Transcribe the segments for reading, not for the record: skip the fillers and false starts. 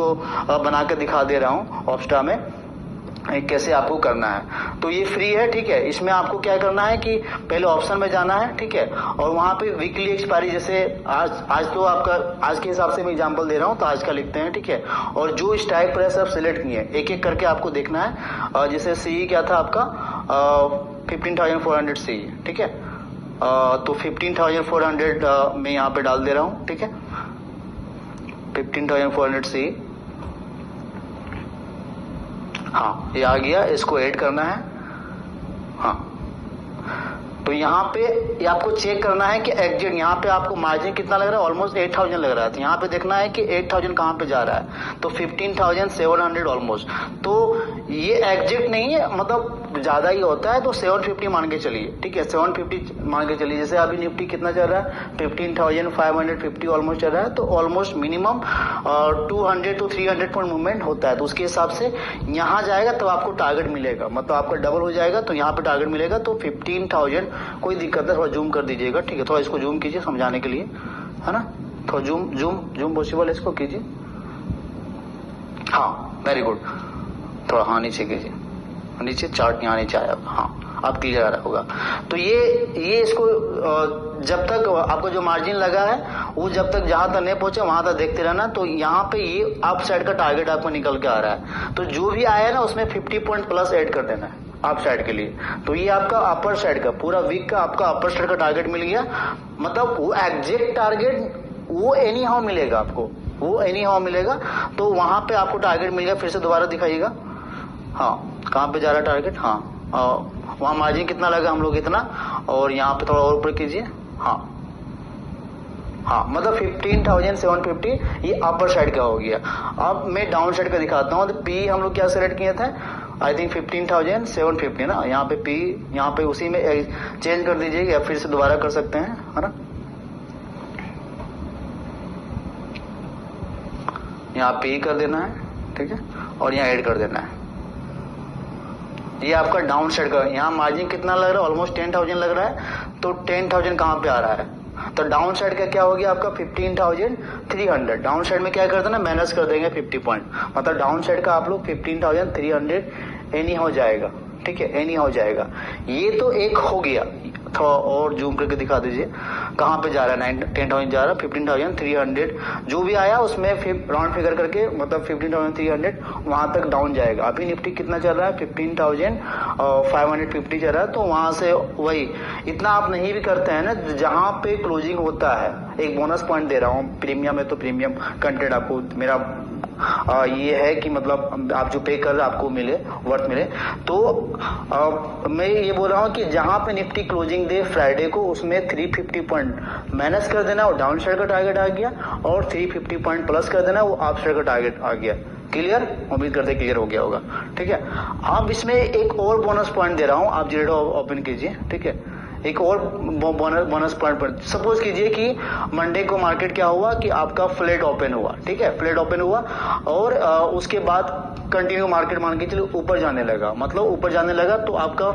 आपको बना के दिखा दे रहा हूँ ऑप्स्टा में कैसे आपको करना है। तो ये फ्री है, ठीक है। इसमें आपको क्या करना है कि पहले ऑप्शन में जाना है, ठीक है, और वहां पे वीकली एक्सपायरी, जैसे आज तो आपका आज के हिसाब से मैं एग्जांपल दे रहा हूं तो आज का लिखते हैं, ठीक है। और जो स्ट्राइक प्राइस आप सिलेक्ट किए एक एक करके आपको देखना है। जैसे सी क्या था आपका 15,400 सी, ठीक है। तो 15,400 मैं यहाँ पे डाल दे रहा हूँ, ठीक है। 15,400 सी, हाँ ये आ गया, इसको ऐड करना है। हाँ तो यहाँ पे ये आपको चेक करना है कि एग्जैक्ट यहाँ पे आपको मार्जिन कितना लग रहा है, ऑलमोस्ट 8,000 लग रहा है। तो यहाँ पे देखना है कि 8,000 कहाँ पे जा रहा है, तो 15,700 ऑलमोस्ट। तो ये एग्जैक्ट नहीं है, मतलब ज्यादा ही होता है, तो 750 मान के चलिए, ठीक है, 750 मान के चलिए। जैसे अभी निफ्टी कितना चल रहा है, 15,550 ऑलमोस्ट चल रहा है, तो almost minimum 200 to 300 point movement होता है। तो उसके हिसाब से यहाँ जाएगा तो आपको टारगेट मिलेगा, मतलब आपका डबल हो जाएगा, तो यहाँ पे टारगेट मिलेगा। तो 15,000 कोई दिक्कत है, थोड़ा जूम कर दीजिएगा, ठीक है, थोड़ा इसको जूम कीजिए समझाने के लिए, है ना, थोड़ा जूम जूम जूम पॉसिबल इसको कीजिए। हाँ वेरी गुड, थोड़ा हाँ नीचे कीजिए, नीचे चार्ट यहाँ नीचे आया होगा, हाँ अब क्लियर आ रहा होगा। तो ये इसको जब तक आपको जो मार्जिन लगा है वो जब तक जहां तक नहीं पहुंचे वहां तक देखते रहना। तो यहाँ पे ये अप साइड का टारगेट आपको निकल के आ रहा है, तो जो भी आया ना उसमें 50 पॉइंट प्लस ऐड कर देना है अप साइड के लिए। तो ये आपका अपर साइड का पूरा वीक का आपका अपर साइड का टारगेट मिल गया, मतलब वो एग्जैक्ट टारगेट वो एनी हाउ मिलेगा आपको, वो एनी हाउ मिलेगा। तो वहां पे आपको टारगेट मिल गया, फिर से दोबारा दिखाइएगा। हाँ कहाँ पे जा रहा है टारगेट, हाँ वहां मार्जिन कितना लगा हम लोग इतना, और यहाँ पे थोड़ा और ऊपर कीजिए। हाँ हाँ मतलब 15,750 ये अपर साइड का हो गया। अब मैं डाउन साइड का दिखाता हूँ। तो पी हम लोग क्या सेलेक्ट किए थे, आई थिंक 15,750 ना, यहाँ पे पी, यहाँ पे उसी में चेंज कर दीजिए या फिर से दोबारा कर सकते हैं, है ना। यहाँ पी कर देना है, ठीक है, और यहाँ ऐड कर देना है। ये आपका डाउन साइड का, यहाँ मार्जिन कितना लग रहा है, ऑलमोस्ट 10,000 लग रहा है। तो 10,000 कहाँ पे आ रहा है, तो डाउन साइड का क्या हो गया आपका 15,300। डाउन साइड में क्या कर देना, माइनस कर देंगे 50 पॉइंट, मतलब डाउन साइड का आप लोग 15,300 एनी हो जाएगा, ठीक है, एनी हो जाएगा। ये तो एक हो गया, थोड़ा और जूम करके दिखा दीजिए कहाँ पे जा रहा है, 10,000 जा रहा है, 15,300 जो भी आया उसमें राउंड फिगर करके मतलब 15,300 वहां तक डाउन जाएगा। अभी निफ्टी कितना चल रहा है, 15,550 चल रहा है। तो वहां से वही इतना आप नहीं भी करते हैं ना, जहां पे क्लोजिंग होता है। एक बोनस पॉइंट दे रहा हूँ, प्रीमियम है तो प्रीमियम कंटेंट आपको मेरा ये है कि मतलब आप जो पे कर रहे आपको मिले, वर्थ मिले। तो मैं ये बोल रहा हूँ कि जहां पे निफ्टी क्लोजिंग दे फ्राइडे को, उसमें 350 पॉइंट माइनस कर देना, और डाउन साइड का टारगेट आ गया, और 350 पॉइंट प्लस कर देना, वो अप साइड का टारगेट आ गया। क्लियर, उम्मीद करते क्लियर हो गया होगा, ठीक है। अब इसमें एक और बोनस पॉइंट दे रहा हूँ, आप जीरो ओपन कीजिए, ठीक है। एक और बोनस पॉइंट पर सपोज कीजिए कि मंडे को मार्केट क्या हुआ कि आपका फ्लैट ओपन हुआ, ठीक है, फ्लैट ओपन हुआ, और उसके बाद कंटिन्यू मार्केट मान के चलिए ऊपर जाने लगा, मतलब ऊपर जाने लगा। तो आपका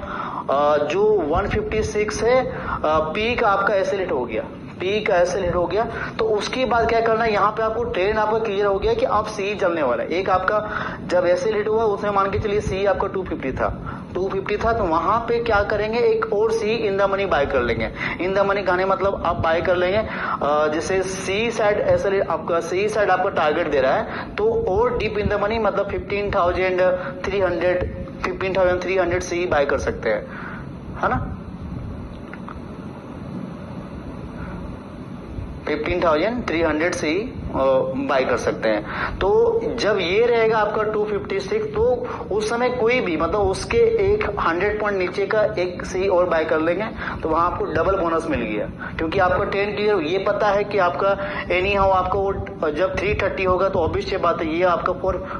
जो 156 है पीक आपका ऐसे हिट हो गया, पीक ऐसे हिट हो गया। तो उसके बाद क्या करना है, यहाँ पे आपको ट्रेंड आपका क्लियर हो गया कि अब सी चलने वाला है। एक आपका जब ऐसे हिट हुआ उसमें मान के चलिए सी आपका 250 था, तो वहां पे क्या करेंगे, एक और सी इन द मनी बाय कर लेंगे। इन द मनी कहने मतलब आप बाय कर लेंगे, जैसे सी साइड ऐसे आपका सी साइड आपका टारगेट दे रहा है, तो और डीप इन द मनी मतलब 15,300 सी बाय कर सकते हैं, है ना। 15,300 सी बाय कर सकते हैं। तो जब ये रहेगा आपका 256, तो उस समय कोई भी मतलब उसके एक 100 पॉइंट नीचे का एक सी और बाय कर लेंगे, तो वहां आपको डबल बोनस मिल गया। क्योंकि आपका 10 क्लियर, ये पता है कि आपका एनी हाउ आपका वो जब 330 होगा तो ऑब्वियस सी बात है ये आपका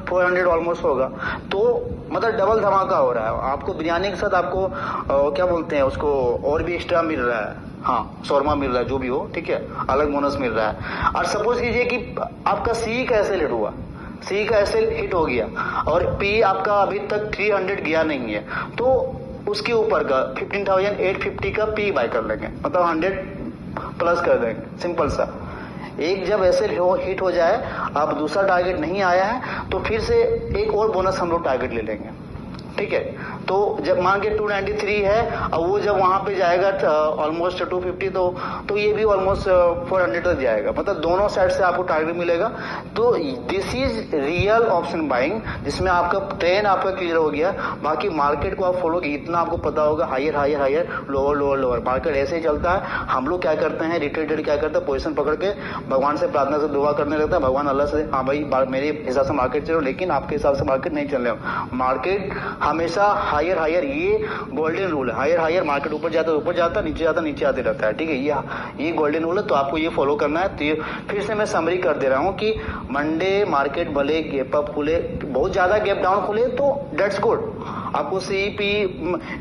400 ऑलमोस्ट होगा। तो मतलब डबल धमाका हो रहा है आपको, बिरयानी के साथ आपको क्या बोलते हैं उसको, और भी एक्स्ट्रा मिल रहा है, हाँ शोरमा मिल रहा है, जो भी हो, ठीक है, अलग बोनस मिल रहा है। और सपोज कीजिए कि आपका सी का ऐसे हिट हुआ, सी का ऐसे हिट हो गया, और पी आपका अभी तक 300 गया नहीं है, तो उसके ऊपर का 15,850 का पी बाय कर लेंगे, मतलब 100 प्लस कर देंगे, सिंपल सा। एक जब ऐसे हिट हो जाए, अब दूसरा टारगेट नहीं आया है तो फिर से एक और बोनस हम लोग टारगेट ले लेंगे, ठीक है। तो जब मान के 293 है और वो जब वहां पे जाएगा ऑलमोस्ट 250, तो ये भी ऑलमोस्ट 400 तक जाएगा, मतलब दोनों साइड से आपको टारगेट मिलेगा। तो this is real option buying, जिसमें आपका ट्रेन आपका क्लियर हो गया। बाकी मार्केट को आप फॉलो कीजिए, इतना आपको पता होगा, higher higher higher, lower lower lower, market ऐसे ही चलता है। हम लोग क्या करते हैं, रिटेल ट्रेड क्या करते हैं, पोजीशन पकड़ के भगवान से प्रार्थना से दुआ करने लगता है, भगवान अल्लाह से, हाँ भाई मेरे हिसाब से मार्केट चलो, लेकिन आपके हिसाब से मार्केट नहीं चल रहा। मार्केट हमेशा हायर हायर, ये गोल्डन रूल है, हायर हायर, मार्केट ऊपर जाता है ऊपर जाता है, नीचे जाता नीचे आते रहता है, ठीक है। ये गोल्डन रूल है, तो आपको ये फॉलो करना है। तो फिर से मैं समरी कर दे रहा हूँ कि मंडे मार्केट भले गैप अप खुले, बहुत ज्यादा गैप डाउन खुले तो दैट्स गुड, आपको सीपी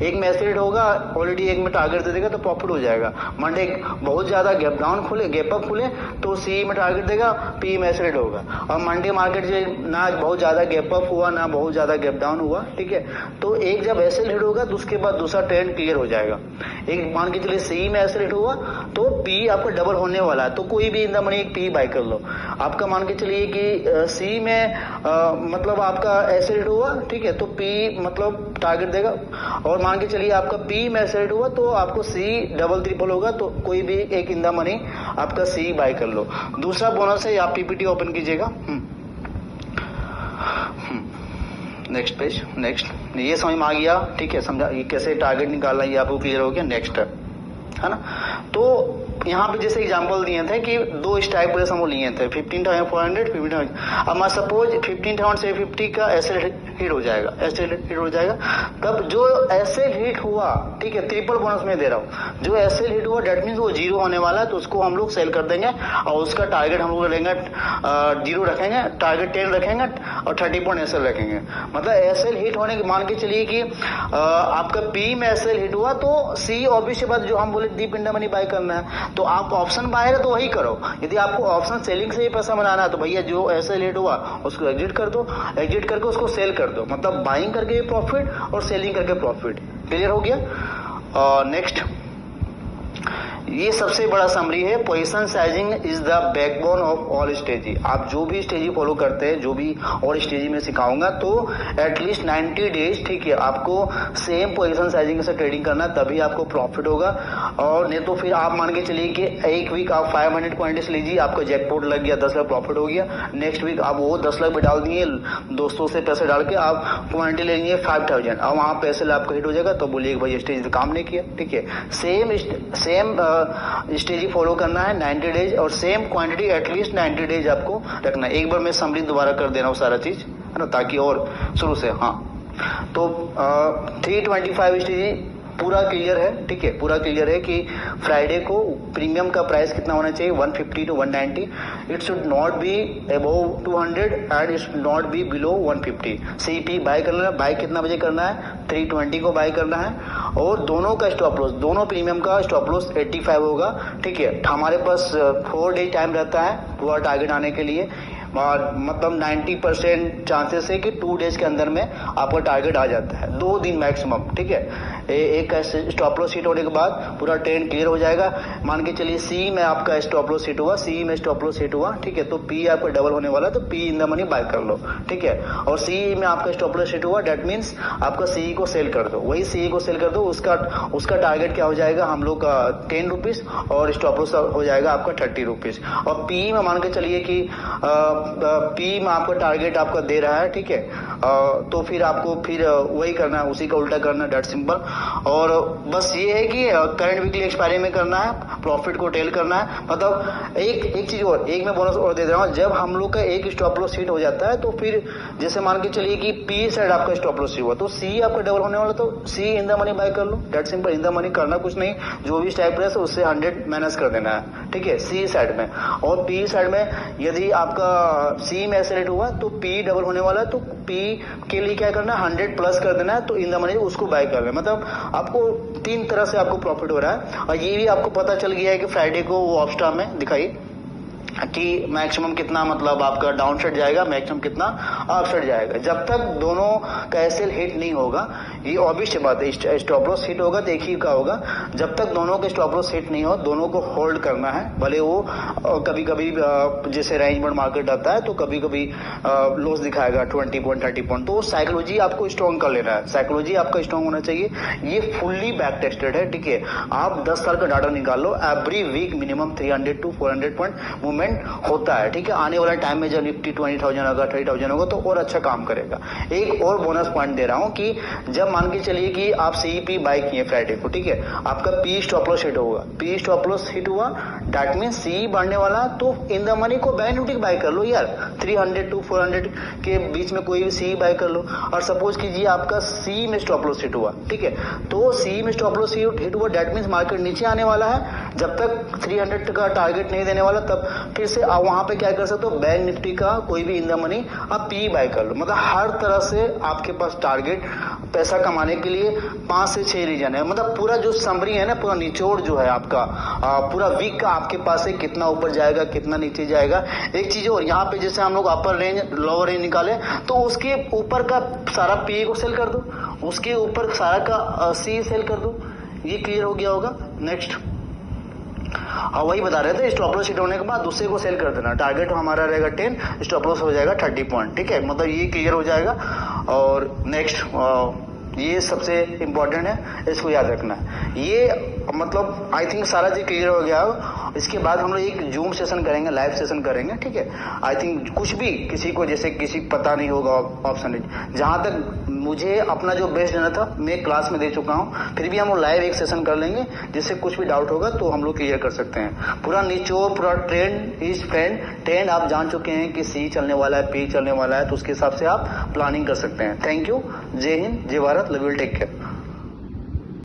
एक में एसिड होगा, ऑलरेडी एक में टारगेट दे देगा तो प्रॉफिट हो जाएगा। मंडे बहुत ज्यादा गैप डाउन खुले, गैप अप खुले तो सी में टारगेट देगा, पी में एसिड होगा। और मंडे मार्केट जो ना बहुत ज्यादा गैप अप हुआ ना बहुत ज्यादा गैप डाउन हुआ, ठीक है, तो एक जब एसिड हिट होगा तो उसके बाद दूसरा ट्रेंड क्लियर हो जाएगा। एक मान के चलिए सी में एसिड हिट हुआ तो पी आपका डबल होने वाला है, तो कोई भी इन द मनी एक पी बाय कर लो। आपका मान के चलिए कि सी में मतलब आपका एसिड हिट हुआ, ठीक है, तो पी मतलब टारगेट देगा। और मान के चलिए आपका पी में एसिड हुआ तो आपको सी डबल ट्रिपल होगा, तो कोई भी एक इन द मनी आपका सी बाय कर लो। दूसरा बोनस है, आप पीपीटी ओपन कीजिएगा। नेक्स्ट पेज, नेक्स्ट, ये समझ में आ गया, ठीक है, समझा ये कैसे टारगेट निकालना, ये आपको क्लियर हो गया। नेक्स्ट है ना, तो यहाँ पे जैसे एग्जांपल दिए थे कि दो स्ट्राइक प्रेस हम लिए थे 15,400, 15,000। अब मैं सपोज 15,750 का ऐसे हिट हो जाएगा, ऐसे हिट हो जाएगा, तब जो ऐसे हिट हुआ, ठीक है, ट्रिपल बोनस में दे रहा हूँ, जो ऐसे हिट हुआ डेट मीन्स वो जीरो होने वाला है, तो उसको हम लोग सेल कर देंगे और उसका टारगेट हम लोग लेंगे, जीरो रखेंगे, टारगेट 10 रखेंगे और 30 पॉइंट एसएल रखेंगे। मतलब एसएल हिट होने के मान के चलिए कि आपका पी में एसएल हिट हुआ तो सी ऑब्वियस बात जो हम बोले डीप इंडा मनी बाय करना है, तो आप ऑप्शन बायर है तो वही करो। यदि आपको ऑप्शन सेलिंग से ही पैसा बनाना है तो भैया जो ऐसे लेट हुआ उसको एग्जिट कर दो, एग्जिट करके उसको सेल कर दो, मतलब बाइंग करके प्रॉफिट और सेलिंग करके प्रॉफिट। क्लियर हो गया। नेक्स्ट, ये सबसे बड़ा समरी है, position sizing is the backbone of all strategy. आप जो भी स्ट्रेटजी फॉलो करते हैं, जो भी और स्ट्रेटजी में सिखाऊंगा, तो एटलीस्ट 90 डेज, ठीक है, आपको सेम पोजीशन साइजिंग से ट्रेडिंग करना, तभी आपको प्रॉफिट होगा। और नहीं तो फिर आप मान के चलिए कि एक वीक आप 500 क्वांटिटीज लीजिए, आपका जैकपॉट लग गया, 10 लाख प्रॉफिट हो गया। नेक्स्ट वीक आप वो 10 लाख भी डाल दिए, दोस्तों से पैसे डाल के आप क्वांटिटी ले लिए 5000, और वहां पैसे आपका हिट हो जाएगा, तो बोलिए भाई स्ट्रेटजी काम नहीं किया, ठीक है। सेम स्ट्रेटजी फॉलो करना है 90 डेज, और सेम क्वांटिटी एटलीस्ट 90 डेज आपको रखना है। एक बार मैं समरी दोबारा कर दे रहा हूँ सारा चीज, है ना, ताकि और शुरू से, हाँ। तो 325 स्ट्रेटजी पूरा क्लियर है, ठीक है, पूरा क्लियर है कि फ्राइडे को प्रीमियम का प्राइस कितना होना चाहिए, 150 to 190। It should not be above 200 and it should not be below 150। CP by करना है, बाय कितना बजे करना है, 320 को बाय करना है, और दोनों का स्टॉप लॉस, दोनों प्रीमियम का स्टॉप लॉस 85 होगा, ठीक है। हमारे पास 4 डे टाइम रहता है पूरा टारगेट आने के लिए, और मतलब 90% चांसेस है कि 2 डेज के अंदर में आपका टारगेट आ जाता है, 2 दिन मैक्सिमम, ठीक है। एक स्टॉप लॉस हिट होने के बाद पूरा ट्रेंड क्लियर हो जाएगा। मान के चलिए सी में आपका स्टॉप लॉस हिट हुआ, सी में स्टॉप लॉस हिट हुआ, ठीक है, तो पी आपका डबल होने वाला है, तो P in the money buy कर लो, ठीक है। और सी में आपका स्टॉप लॉस हिट हुआ, डेट मीन्स आपका सी को सेल कर दो, वही सी को सेल कर दो, उसका टारगेट क्या हो जाएगा हम लोग का 10 रुपीज, और स्टॉप लॉस हो जाएगा आपका 30 रुपीज। और पी में मान के चलिए कि पी में आपका टारगेट आपका दे रहा है, ठीक है, तो फिर आपको फिर वही करना है, उसी का उल्टा करना है, डेट सिंपल। और बस ये है कि करंट वीकली एक्सपायरी में करना है, प्रॉफिट को टेल करना है। मतलब एक चीज और, एक मैं बोनस और दे रहा हूँ, जब हम लोग का एक स्टॉप लॉस हिट हो जाता है तो फिर जैसे मान के चलिए कि पी साइड आपका स्टॉप लॉस हुआ, तो सी आपका डबल होने वाला, तो CE in the money buy कर लो, that simple. In the money करना कुछ नहीं, जो भी स्ट्राइक प्राइस है उससे 100 माइनस कर देना है, ठीक है, सी साइड में। और पी साइड में यदि आपका सी में ऐसे रेट हुआ तो पी डबल होने वाला है, तो पी के लिए क्या करना है, 100 प्लस कर देना है, तो इन द मनी उसको बाय कर लेना। मतलब आपको 3 तरह से आपको प्रॉफिट हो रहा है। और ये भी आपको पता चल गया है कि फ्राइडे को वो ऑप्स्टा में दिखाई कि मैक्सिमम कितना मतलब आपका डाउन साइड जाएगा, मैक्सिमम कितना अप साइड जाएगा। जब तक दोनों का एसएल हिट नहीं होगा, ये ऑब्वियस बात है, स्टॉप लॉस हिट होगा तो एक ही का होगा। जब तक दोनों के स्टॉप लॉस हिट नहीं हो, दोनों को होल्ड करना है। भले वो कभी कभी जैसे रेंज बाउंड मार्केट आता है तो कभी कभी लॉस दिखाएगा 20 पॉइंट 30 पॉइंट, तो साइकोलॉजी आपको स्ट्रॉन्ग कर लेना है। साइकोलॉजी आपका स्ट्रॉन्ग होना चाहिए। ये फुल्ली बैक टेस्टेड है, ठीक है। आप 10 साल का डाटा निकाल लो, every week minimum 300 to 400 point movement होता है, ठीक है। आने वाला टाइम में जब निफ्टी 20,000 होगा, 30,000 होगा तो और अच्छा काम करेगा। एक और बोनस पॉइंट दे रहा हूं कि जब मान के चलिए कि आप सीईपी बाय किए फ्राइडे को, ठीक है, आपका पी स्टॉप लॉस हिट होगा, पी स्टॉप लॉस हिट हुआ, दैट मीन सी बढ़ने वाला, तो इन द मनी को बैंक निफ्टी बाय कर लो यार, 300 to 400 के बीच में कोई भी सी बाय कर लो। और सपोज कीजिए आपका सी में स्टॉप लॉस हिट हुआ, ठीक है, तो सी में स्टॉप लॉस हिट हुआ, दैट मीन मार्केट नीचे आने वाला है। जब तक 300 का टारगेट नहीं देने वाला, तब फिर से आप वहां पे क्या कर सकते हो, बैंक निफ्टी का कोई भी इन द मनी आप पी बाय कर लो। मतलब हर तरह से आपके पास टारगेट पैसा कमाने के लिए 5 से 6 रीजन है। मतलब पूरा जो समरी है ना, पूरा निचोड़ जो है आपका पूरा वीक का आपके पास है, कितना ऊपर जाएगा कितना नीचे जाएगा। एक चीज और, यहाँ पे जैसे हम लोग अपर रेंज लोअर रेंज निकाले, तो उसके ऊपर का सारा पी को सेल कर दो, उसके ऊपर सारा का सी सेल कर दो। ये क्लियर हो गया होगा। नेक्स्ट वही बता रहे थे, स्टॉप लॉस हिट होने के बाद दूसरे को सेल कर देना। टारगेट हमारा रहेगा 10, स्टॉप लॉस हो जाएगा 30 पॉइंट, ठीक है। मतलब ये क्लियर हो जाएगा। और नेक्स्ट ये सबसे इम्पोर्टेंट है, इसको याद रखना है। ये मतलब आई थिंक सारा चीज क्लियर हो गया हो। इसके बाद हम लोग एक जूम सेशन करेंगे, लाइव सेशन करेंगे, ठीक है। आई थिंक कुछ भी किसी को जैसे किसी पता नहीं होगा ऑप्शन, जहां तक मुझे अपना जो बेस्ट देना था मैं क्लास में दे चुका हूं, फिर भी हम लोग लाइव एक सेशन कर लेंगे, जिससे कुछ भी डाउट होगा तो हम लोग क्लियर कर सकते हैं। पूरा निचोड़, पूरा ट्रेंड इज ट्रेंड आप जान चुके हैं कि सी चलने वाला है, पी चलने वाला है, तो उसके हिसाब से आप प्लानिंग कर सकते हैं। Thank you. जय हिंद, जय Bharat, love you, take care.